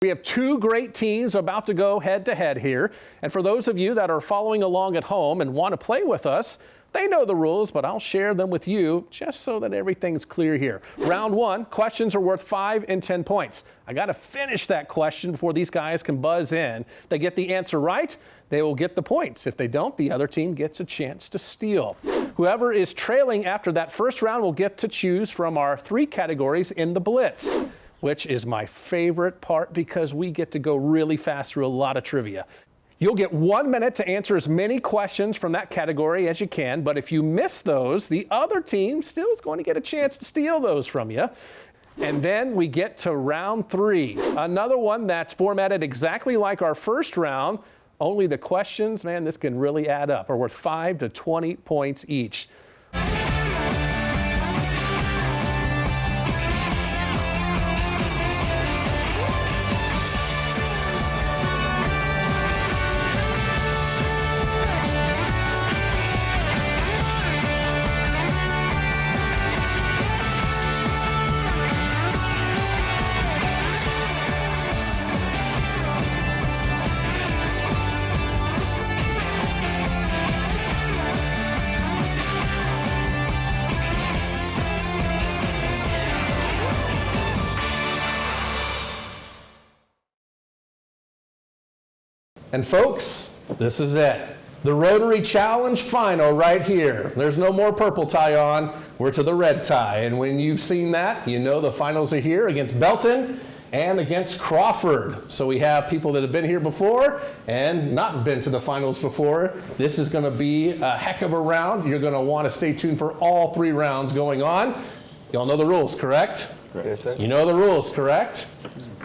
We have two great teams about to go head-to-head here. And for those of you that are following along at home and want to play with us, they know the rules, but I'll share them with you just so that everything's clear here. Round one, questions are worth 5 and 10 points. I got to finish that question before these guys can buzz in. If they get the answer right, they will get the points. If they don't, the other team gets a chance to steal. Whoever is trailing after that first round will get to choose from our 3 categories in the blitz, which is my favorite part because we get to go really fast through a lot of trivia. You'll get 1 minute to answer as many questions from that category as you can, but if you miss those, the other team still is going to get a chance to steal those from you. And then we get to round 3, another one that's formatted exactly like our first round, only the questions, man, this can really add up, are worth 5 to 20 points each. And folks, this is it. The Rotary Challenge final right here. There's no more purple tie on. We're to the red tie. And when you've seen that, you know the finals are here against Belton and against Crawford. So we have people that have been here before and not been to the finals before. This is going to be a heck of a round. You're going to want to stay tuned for all 3 rounds going on. Y'all know the rules, correct? Correct. Yes, sir. You know the rules, correct?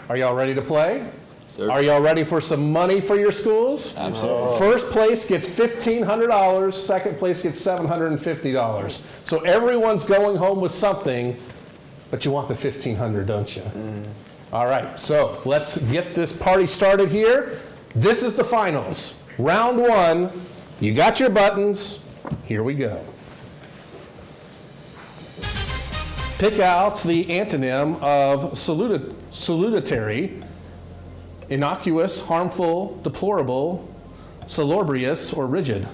Are y'all ready to play? Sir. Are y'all ready for some money for your schools? Absolutely. First place gets $1,500, second place gets $750. So everyone's going home with something, but you want the $1,500, don't you? All right, so let's get this party started here. This is the finals. Round 1, you got your buttons. Here we go. Pick out the antonym of salutary. Innocuous, harmful, deplorable, salubrious, or rigid.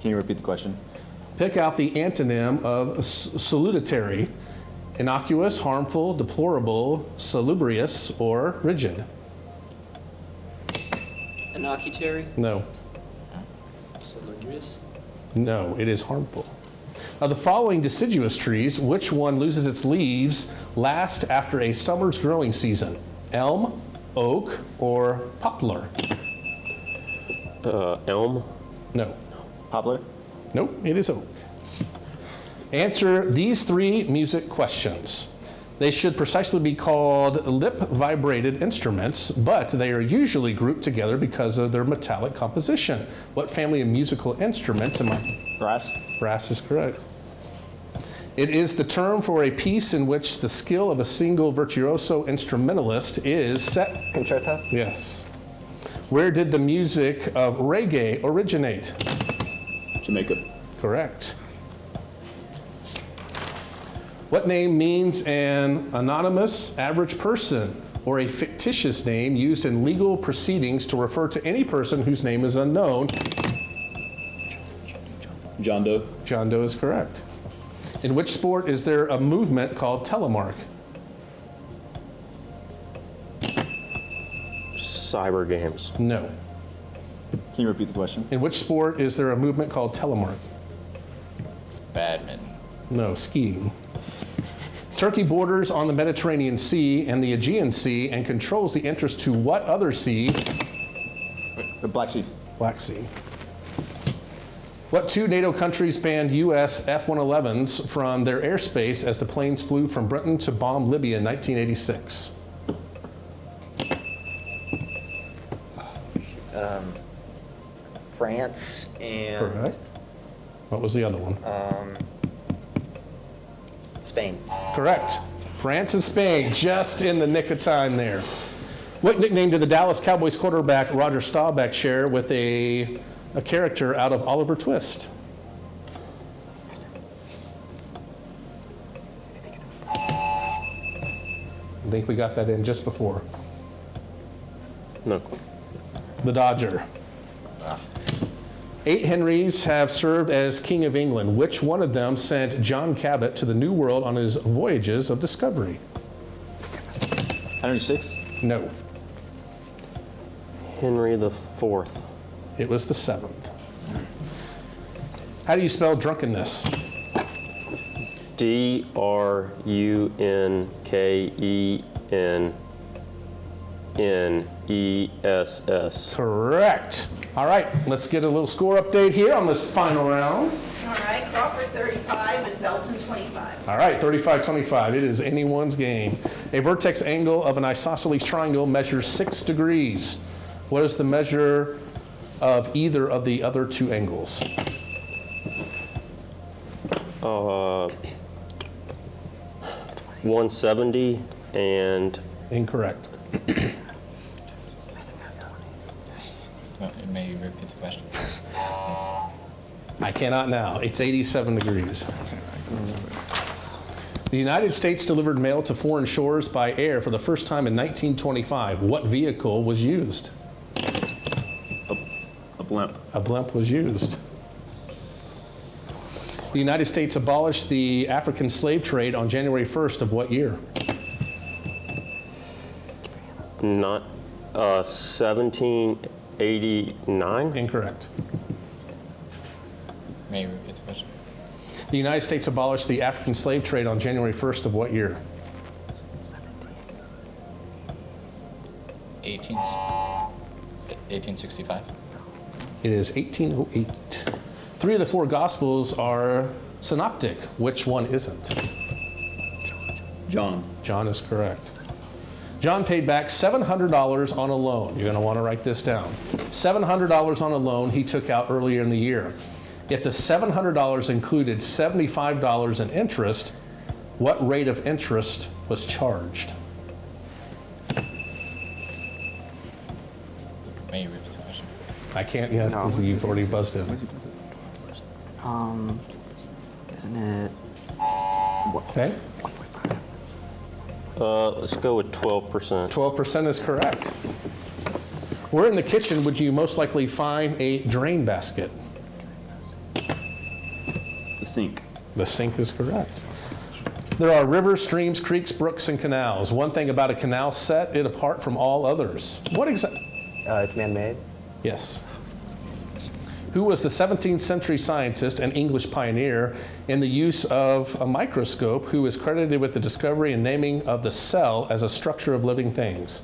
Can you repeat the question? Pick out the antonym of salutary. Innocuous, harmful, deplorable, salubrious, or rigid. Inocutary? No. Salubrious? No, it is harmful. Of the following deciduous trees, which one loses its leaves last after a summer's growing season? Elm, oak, or poplar? Elm? No. Poplar? Nope, it is oak. Answer these 3 music questions. They should precisely be called lip-vibrated instruments, but they are usually grouped together because of their metallic composition. What family of musical instruments am I? Brass? Brass is correct. It is the term for a piece in which the skill of a single virtuoso instrumentalist is set. Concerto? Yes. Where did the music of reggae originate? Jamaica. Correct. What name means an anonymous average person or a fictitious name used in legal proceedings to refer to any person whose name is unknown? John Doe. John Doe is correct. In which sport is there a movement called telemark? Cyber games. No. Can you repeat the question? In which sport is there a movement called telemark? Badminton. No, skiing. Turkey borders on the Mediterranean Sea and the Aegean Sea and controls the entrance to what other sea? The Black Sea. Black Sea. What 2 NATO countries banned U.S. F-111s from their airspace as the planes flew from Britain to bomb Libya in 1986? France and Correct. What was the other one? Spain. Correct. France and Spain, just in the nick of time there. What nickname did the Dallas Cowboys quarterback Roger Staubach share with a character out of Oliver Twist? I think we got that in just before. No. The Dodger. 8 Henrys have served as King of England. Which one of them sent John Cabot to the New World on his voyages of discovery? Henry VI? No, Henry the Fourth. it was the 7th. How do you spell drunkenness? Drunkenness. Correct. All right, let's get a little score update here on this final round. All right, Crawford 35 and Belton 25. All right, 35-25. It is anyone's game. A vertex angle of an isosceles triangle measures 6 degrees. What is the measure of either of the other 2 angles? 170 and Incorrect. May you repeat the question? I cannot now. It's 87 degrees. The United States delivered mail to foreign shores by air for the first time in 1925. What vehicle was used? A blimp. A blimp was used. The United States abolished the African slave trade on January 1st of what year? not 1789. Incorrect. May you repeat the question? The United States abolished the African slave trade on January 1st of what year? 1865. It is 1808. 3 of the 4 Gospels are synoptic. Which one isn't? John. John is correct. John paid back $700 on a loan. You're going to want to write this down. $700 on a loan he took out earlier in the year. If the $700 included $75 in interest, what rate of interest was charged? May you repeat the question? I can't yet. No. You've already buzzed in. Isn't it? Okay. Let's go with 12%. 12% is correct. Where in the kitchen would you most likely find a drain basket? The sink. The sink is correct. There are rivers, streams, creeks, brooks, and canals. One thing about a canal set it apart from all others. What exactly? It's man-made. Yes. Who was the 17th century scientist and English pioneer in the use of a microscope who is credited with the discovery and naming of the cell as a structure of living things?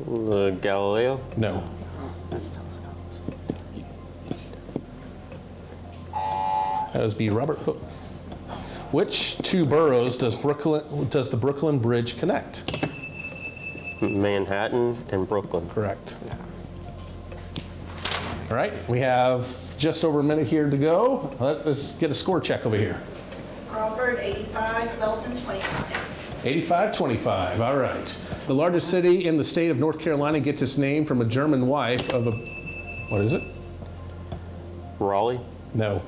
Galileo? No. That would be Robert Hooke. Which 2 boroughs does the Brooklyn Bridge connect? Manhattan and Brooklyn. Correct. All right, we have just over a minute here to go. Let's get a score check over here. Crawford 85, Belton 25. 85-25, all right. The largest city in the state of North Carolina gets its name from a German wife of a, what is it? Raleigh? No,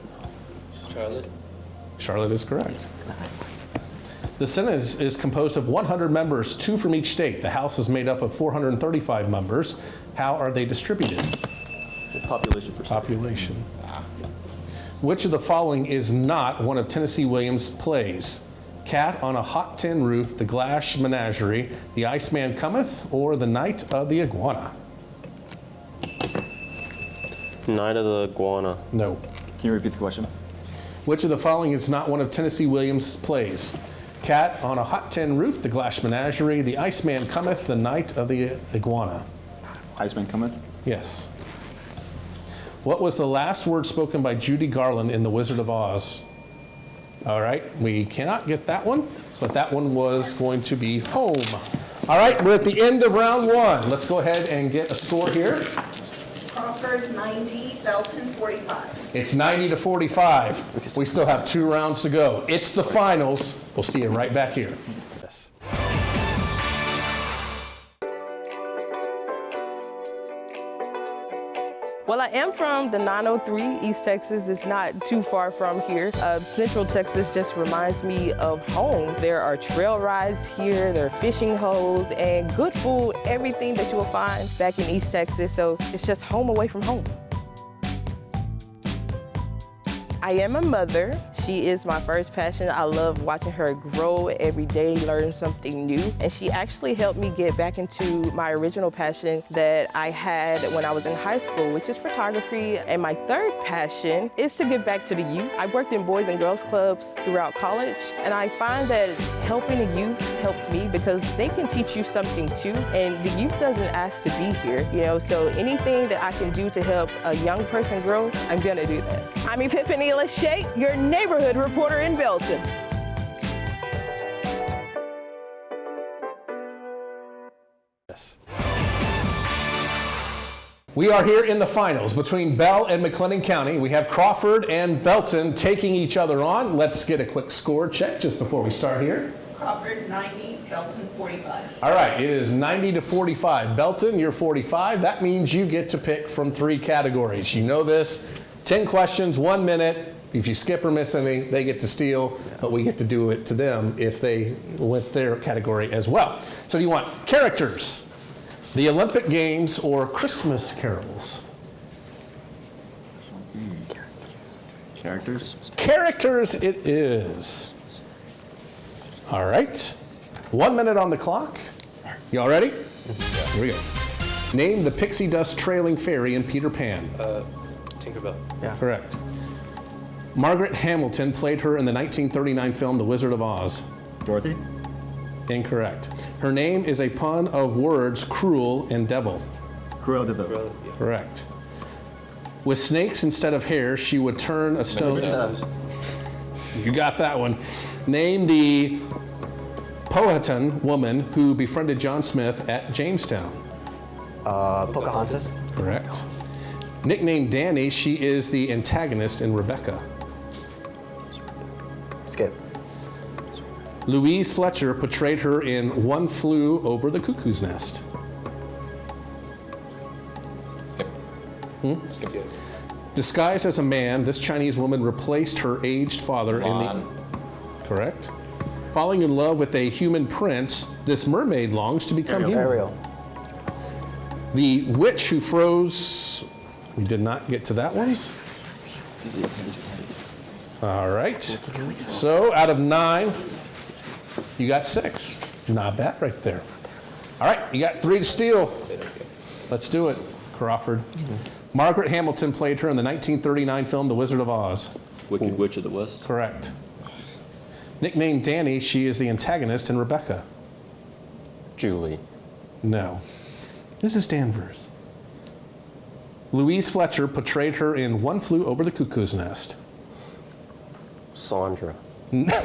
Charlotte. Charlotte is correct. The Senate is composed of 100 members, 2 from each state. The House is made up of 435 members. How are they distributed? Population percentage. Population. Which of the following is not one of Tennessee Williams' plays? Cat on a Hot Tin Roof, The Glass Menagerie, The Iceman Cometh, or The Night of the Iguana? Night of the Iguana. No. Can you repeat the question? Which of the following is not one of Tennessee Williams' plays? Cat on a Hot Tin Roof, The Glass Menagerie, The Iceman Cometh, The Night of the Iguana? Iceman cometh? Yes. What was the last word spoken by Judy Garland in The Wizard of Oz? All right, we cannot get that one, so that one was going to be home. All right, we're at the end of round 1. Let's go ahead and get a score here. Crawford 90, Belton 45. It's 90-45. We still have 2 rounds to go. It's the finals. We'll see you right back here. Yes. Well, I am from the 903, East Texas. It's not too far from here. Central Texas just reminds me of home. There are trail rides here, there are fishing holes, and good food, everything that you will find back in East Texas. So it's just home away from home. I am a mother. She is my first passion. I love watching her grow every day, learn something new. And she actually helped me get back into my original passion that I had when I was in high school, which is photography. And my third passion is to give back to the youth. I worked in boys and girls clubs throughout college, and I find that helping the youth helps me because they can teach you something too. And the youth doesn't ask to be here, so anything that I can do to help a young person grow, I'm gonna do that. I'm Epiphany Lachey, your neighborhood reporter in Belton. Yes. We are here in the finals between Bell and McLennan County. We have Crawford and Belton taking each other on. Let's get a quick score check just before we start here. Crawford 90, Belton 45. All right, it is 90 to 45. Belton, you're 45. That means you get to pick from 3 categories. You know this. 10 questions, 1 minute. If you skip or miss anything, they get to steal, but we get to do it to them if they went their category as well. So do you want characters, the Olympic Games, or Christmas carols? Characters? Characters it is. All right. 1 minute on the clock. You all ready? Here we go. Name the pixie dust trailing fairy in Peter Pan. Tinkerbell. Yeah. Correct. Margaret Hamilton played her in the 1939 film The Wizard of Oz. Dorothy? Incorrect. Her name is a pun of words cruel and devil. Cruella de Vil. Correct. With snakes instead of hair, she would turn a stone. You got that one. Name the Powhatan woman who befriended John Smith at Jamestown. Pocahontas. Correct. Nicknamed Danny, she is the antagonist in Rebecca. Skip. Louise Fletcher portrayed her in One Flew Over the Cuckoo's Nest. Skip. Disguised as a man, this Chinese woman replaced her aged father in the... Correct. Falling in love with a human prince, this mermaid longs to become human. Ariel. The witch who froze... We did not get to that one. All right. So out of 9, you got 6. Not bad right there. All right, you got 3 to steal. Let's do it, Crawford. Margaret Hamilton played her in the 1939 film The Wizard of Oz. Wicked Witch of the West. Correct. Nicknamed Danny, she is the antagonist in Rebecca. Julie. No. Mrs. Danvers. Louise Fletcher portrayed her in One Flew Over the Cuckoo's Nest. Sandra. Nurse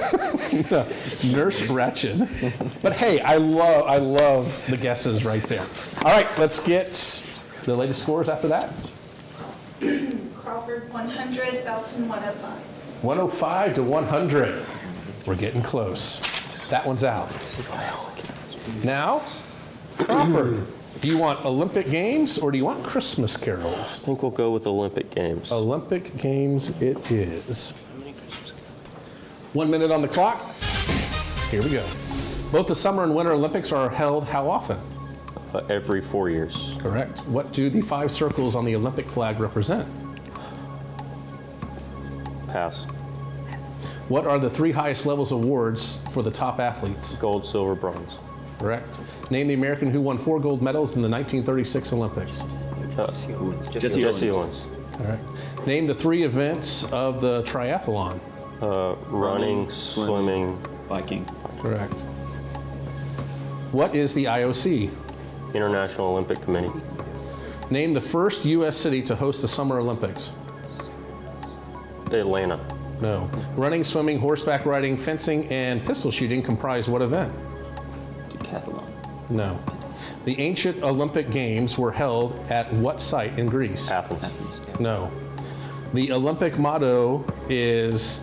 Ratched. But hey, I love the guesses right there. All right, let's get the latest scores after that. Crawford 100, Belton 105. 105 to 100. We're getting close. That one's out. Now, Crawford, do you want Olympic Games or do you want Christmas carols? I think we'll go with Olympic Games. Olympic Games it is. 1 minute on the clock. Here we go. Both the Summer and Winter Olympics are held how often? Every 4 years. Correct. What do the 5 circles on the Olympic flag represent? Pass. What are the 3 highest levels awards for the top athletes? Gold, silver, bronze. Correct. Name the American who won 4 gold medals in the 1936 Olympics. Jesse Owens. All right. Name the 3 events of the triathlon. Running, swimming, Biking. Correct. What is the IOC? International Olympic Committee. Name the first U.S. city to host the Summer Olympics. Atlanta. No. Running, swimming, horseback riding, fencing, and pistol shooting comprise what event? Decathlon. No. The ancient Olympic Games were held at what site in Greece? Athens. No. The Olympic motto is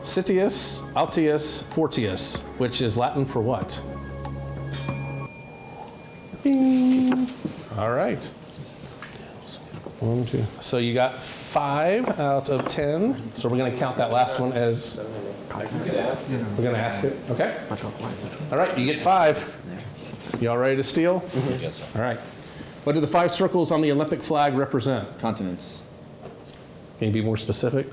Citius, Altius, Fortius, which is Latin for what? Bing. All right. 1, 2. So you got 5 out of 10. So we're going to count that last one as. We're going to ask it. Okay. All right. You get 5. You all ready to steal? Yes, sir. All right. What do the 5 circles on the Olympic flag represent? Continents. Can you be more specific?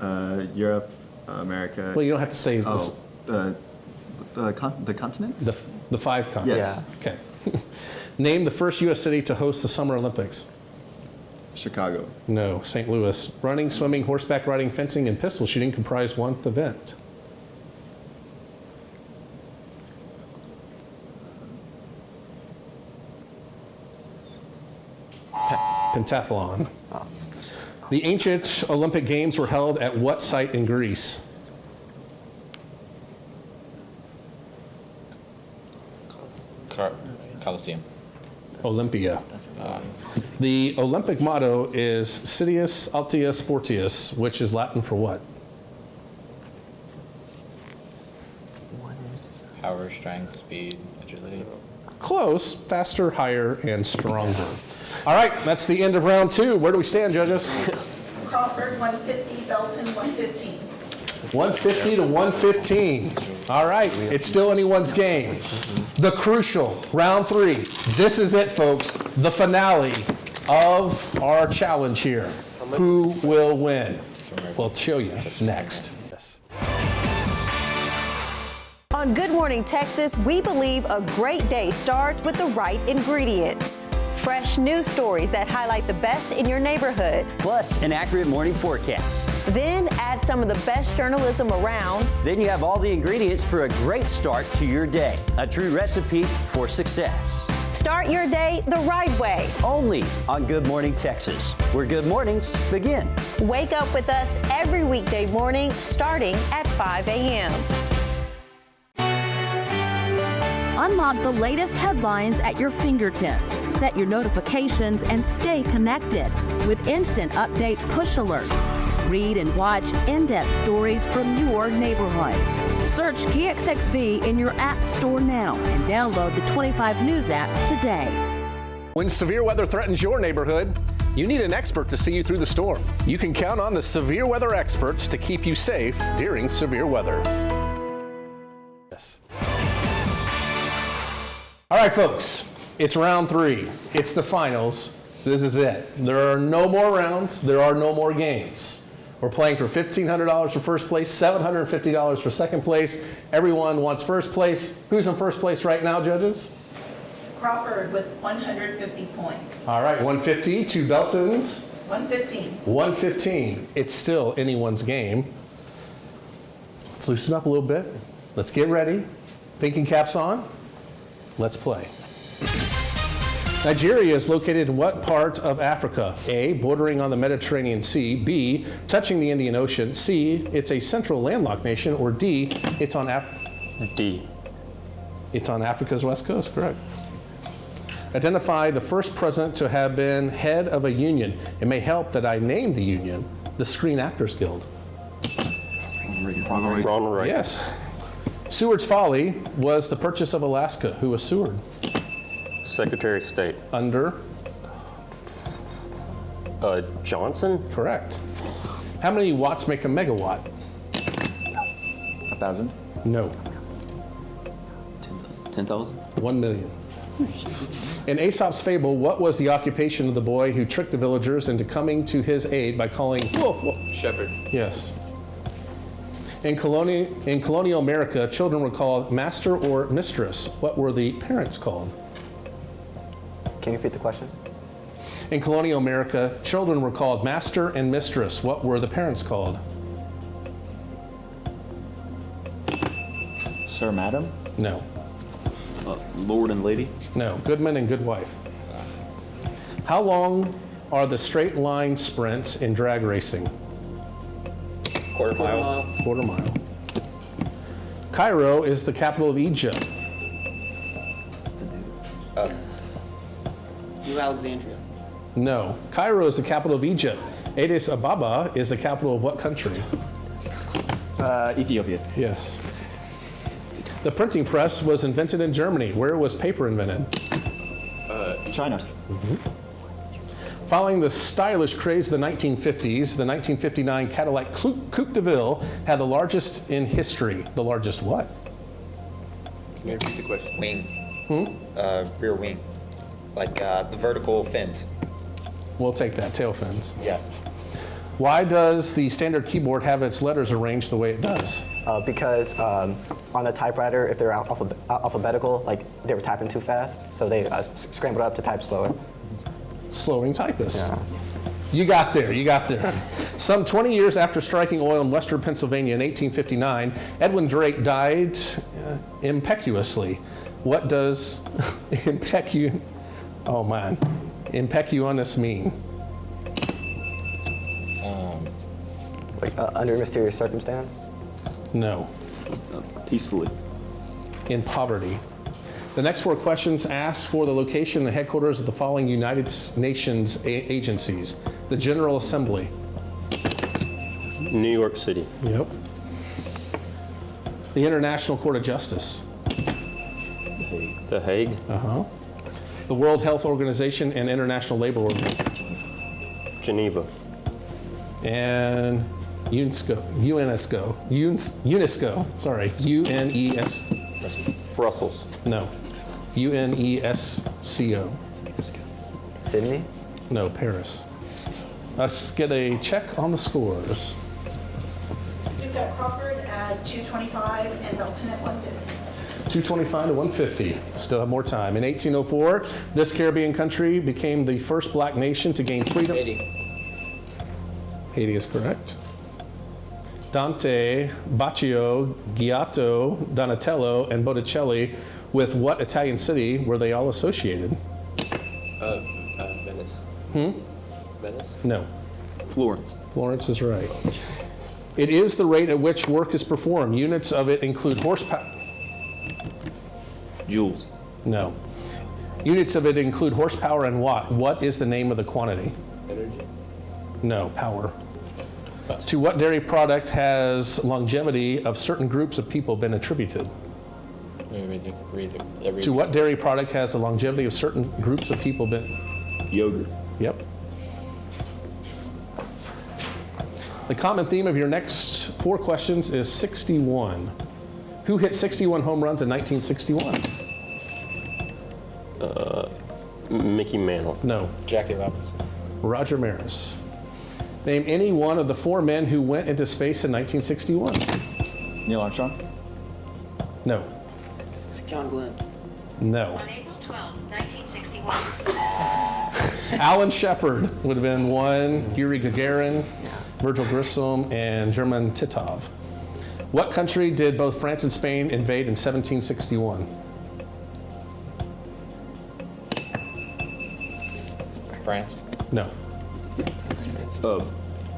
Europe, America. Well, you don't have to say this. The continents? The 5 continents. Yes. Okay. Name the first U.S. city to host the Summer Olympics. Chicago. No, St. Louis. Running, swimming, horseback riding, fencing, and pistol shooting comprise one event. Pentathlon. The ancient Olympic Games were held at what site in Greece? Coliseum. Olympia. The Olympic motto is Citius Altius Fortius, which is Latin for what? Power, strength, speed, agility. Close, faster, higher, and stronger. All right, that's the end of round 2. Where do we stand, judges? Crawford, 150, Belton, 115. 150 to 115. All right, it's still anyone's game. The crucial round 3. This is it, folks. The finale of our challenge here. Who will win? We'll show you next. Yes. On Good Morning Texas, we believe a great day starts with the right ingredients. Fresh news stories that highlight the best in your neighborhood. Plus, an accurate morning forecast. Then add some of the best journalism around. Then you have all the ingredients for a great start to your day. A true recipe for success. Start your day the right way. Only on Good Morning Texas, where good mornings begin. Wake up with us every weekday morning starting at 5 a.m. Unlock the latest headlines at your fingertips. Set your notifications and stay connected with instant update push alerts. Read and watch in-depth stories from your neighborhood. Search KXXV in your app store now and download the 25 News app today. When severe weather threatens your neighborhood, you need an expert to see you through the storm. You can count on the severe weather experts to keep you safe during severe weather. Yes. All right, folks, it's round 3. It's the finals. This is it. There are no more rounds. There are no more games. We're playing for $1,500 for first place, $750 for second place. Everyone wants first place. Who's in first place right now, judges? Crawford with 150 points. All right, 150 to Belton's. 115. 115. It's still anyone's game. Let's loosen up a little bit. Let's get ready. Thinking caps on. Let's play. Nigeria is located in what part of Africa? A, bordering on the Mediterranean Sea. B, touching the Indian Ocean. C, it's a central landlocked nation. Or D, it's on D. It's on Africa's west coast, correct. Identify the first president to have been head of a union. It may help that I named the union the Screen Actors Guild. Ronald Reagan. Yes. Seward's Folly was the purchase of Alaska. Who was Seward? Secretary of State. Under? Johnson? Correct. How many watts make a megawatt? 1,000. No. 10,000. 1 million. In Aesop's fable, what was the occupation of the boy who tricked the villagers into coming to his aid by calling wolf? Shepherd. Yes. In colonial America, children were called master or mistress. What were the parents called? Can you repeat the question? In colonial America, children were called master and mistress. What were the parents called? Sir, madam. No. Lord and lady. No. Goodman and good wife. How long are the straight line sprints in drag racing? Quarter mile. Quarter mile. Cairo is the capital of Egypt. New Alexandria. No. Cairo is the capital of Egypt. Addis Ababa is the capital of what country? Ethiopia. Yes. The printing press was invented in Germany. Where was paper invented? China. Following the stylish craze of the 1950s, the 1959 Cadillac Coupe de Ville had the largest in history. The largest what? Can you repeat the question? Wing. Rear wing. Like the vertical fins. We'll take that, tail fins. Yeah. Why does the standard keyboard have its letters arranged the way it does? Because on the typewriter, if they're alphabetical, like they were typing too fast, so they scrambled up to type slower. Slowing typists. Yeah. You got there. Some 20 years after striking oil in western Pennsylvania in 1859, Edwin Drake died impetuously. What does impetuous mean? Under mysterious circumstance? No. Peacefully. In poverty. The next 4 questions ask for the location and headquarters of the following United Nations agencies. The General Assembly. New York City. Yep. The International Court of Justice. The Hague. Uh-huh. The World Health Organization and International Labor Organization. Geneva. And UNESCO. Brussels. No. UNESCO. Sydney? No, Paris. Let's get a check on the scores. We've got Crawford at 225 and Belton at 150. 225 to 150. Still have more time. In 1804, this Caribbean country became the first black nation to gain freedom. Haiti is correct. Dante, Baccio, Giotto, Donatello, and Botticelli, with what Italian city were they all associated? Venice. Venice? No. Florence. Florence is right. It is the rate at which work is performed. Units of it include horsepower. Joules. No. Units of it include horsepower and watt. What is the name of the quantity? Energy? No, power. To what dairy product has longevity of certain groups of people been attributed? To what dairy product has the longevity of certain groups of people been? Yogurt. Yep. The common theme of your next 4 questions is 61. Who hit 61 home runs in 1961? Mickey Mantle. No. Jackie Robinson. Roger Maris. Name any one of the 4 men who went into space in 1961. Neil Armstrong. No. John Glenn. No. On April 12, 1961. Alan Shepard would have been 1, Yuri Gagarin, Virgil Grissom, and German Titov. What country did both France and Spain invade in 1761? France. No.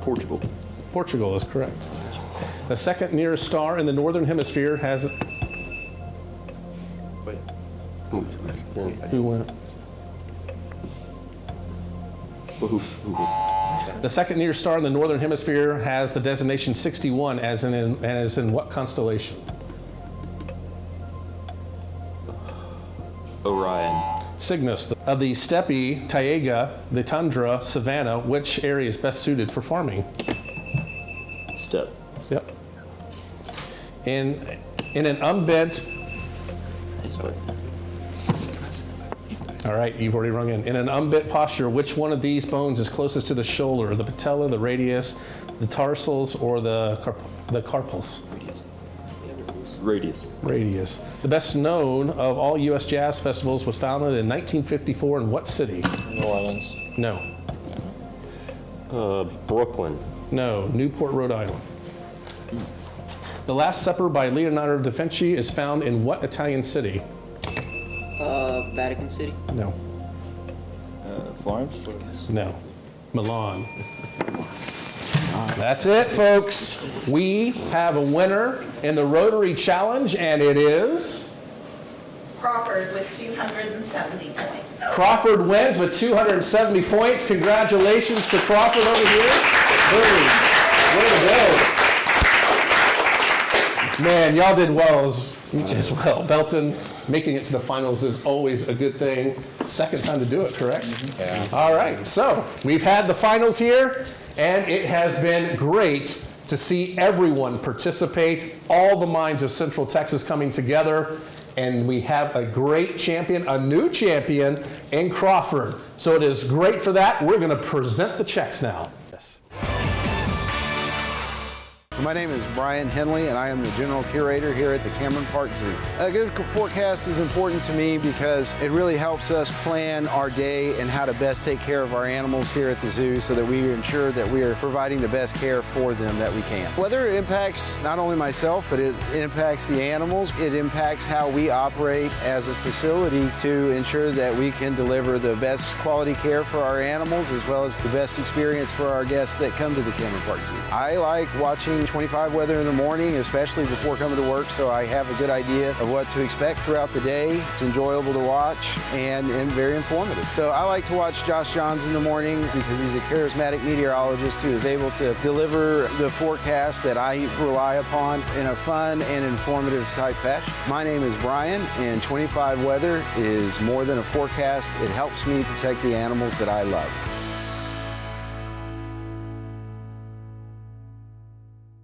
Portugal. Portugal is correct. The second nearest star in the northern hemisphere has... Wait. Who went? Who? The second nearest star in the northern hemisphere has the designation 61 as in what constellation? Orion. Cygnus. Of the steppe, taiga, the tundra, savanna, which area is best suited for farming? Steppe. Yep. In an unbent... All right, you've already rung in. In an unbent posture, which one of these bones is closest to the shoulder? The patella, the radius, the tarsals, or the carpals? Radius. Radius. The best known of all U.S. jazz festivals was founded in 1954 in what city? New Orleans. No. Brooklyn. No. Newport, Rhode Island. The Last Supper by Leonardo da Vinci is found in what Italian city? Vatican City. No. Florence. No. Milan. That's it, folks. We have a winner in the Rotary Challenge, and it is... Crawford with 270 points. Crawford wins with 270 points. Congratulations to Crawford over here. Boom. Way to go. Man, y'all did well as well. Belton, making it to the finals is always a good thing. Second time to do it, correct? Yeah. All right, so we've had the finals here, and it has been great to see everyone participate, all the minds of Central Texas coming together, and we have a great champion, a new champion in Crawford. So it is great for that. We're going to present the checks now. Yes. My name is Brian Henley, and I am the general curator here at the Cameron Park Zoo. A good forecast is important to me because it really helps us plan our day and how to best take care of our animals here at the zoo so that we ensure that we are providing the best care for them that we can. Weather impacts not only myself, but it impacts the animals. It impacts how we operate as a facility to ensure that we can deliver the best quality care for our animals as well as the best experience for our guests that come to the Cameron Park Zoo. I like watching 25 weather in the morning, especially before coming to work, so I have a good idea of what to expect throughout the day. It's enjoyable to watch and very informative. So I like to watch Josh Johns in the morning because he's a charismatic meteorologist who is able to deliver the forecast that I rely upon in a fun and informative type fashion. My name is Brian, and 25 weather is more than a forecast. It helps me protect the animals that I love.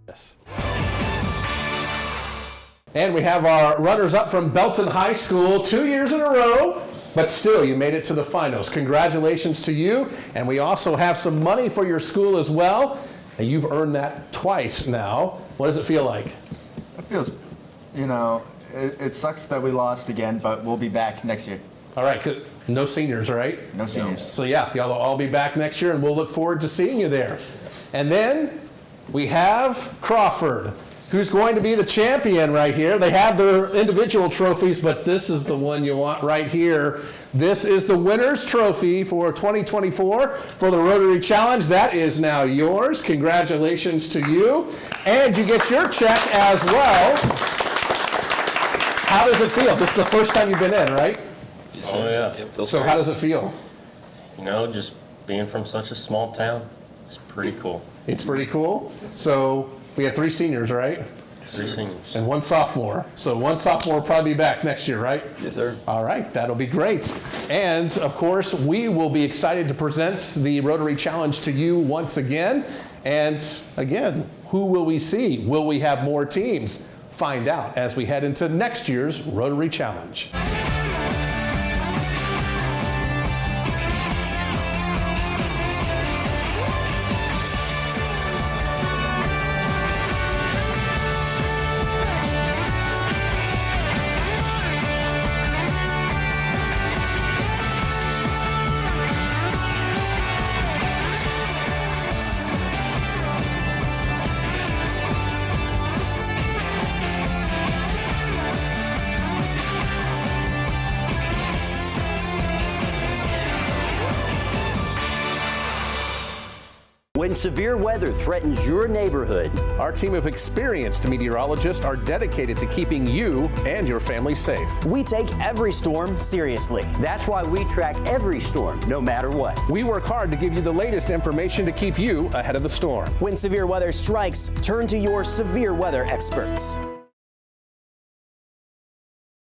Yes. And we have our runners-up from Belton High School 2 years in a row, but still you made it to the finals. Congratulations to you. And we also have some money for your school as well. And you've earned that twice now. What does it feel like? It feels, it sucks that we lost again, but we'll be back next year. All right, good. No seniors, right? No seniors. So yeah, y'all will all be back next year, and we'll look forward to seeing you there. And then we have Crawford, who's going to be the champion right here. They have their individual trophies, but this is the one you want right here. This is the winner's trophy for 2024 for the Rotary Challenge. That is now yours. Congratulations to you. And you get your check as well. How does it feel? This is the first time you've been in, right? Oh, yeah. So how does it feel? Just being from such a small town, it's pretty cool. It's pretty cool. So we have 3 seniors, right? 3 seniors. And 1 sophomore. So 1 sophomore will probably be back next year, right? Yes, sir. All right, that'll be great. And of course, we will be excited to present the Rotary Challenge to you once again. And again, who will we see? Will we have more teams? Find out as we head into next year's Rotary Challenge. When severe weather threatens your neighborhood, our team of experienced meteorologists are dedicated to keeping you and your family safe. We take every storm seriously. That's why we track every storm, no matter what. We work hard to give you the latest information to keep you ahead of the storm. When severe weather strikes, turn to your severe weather experts.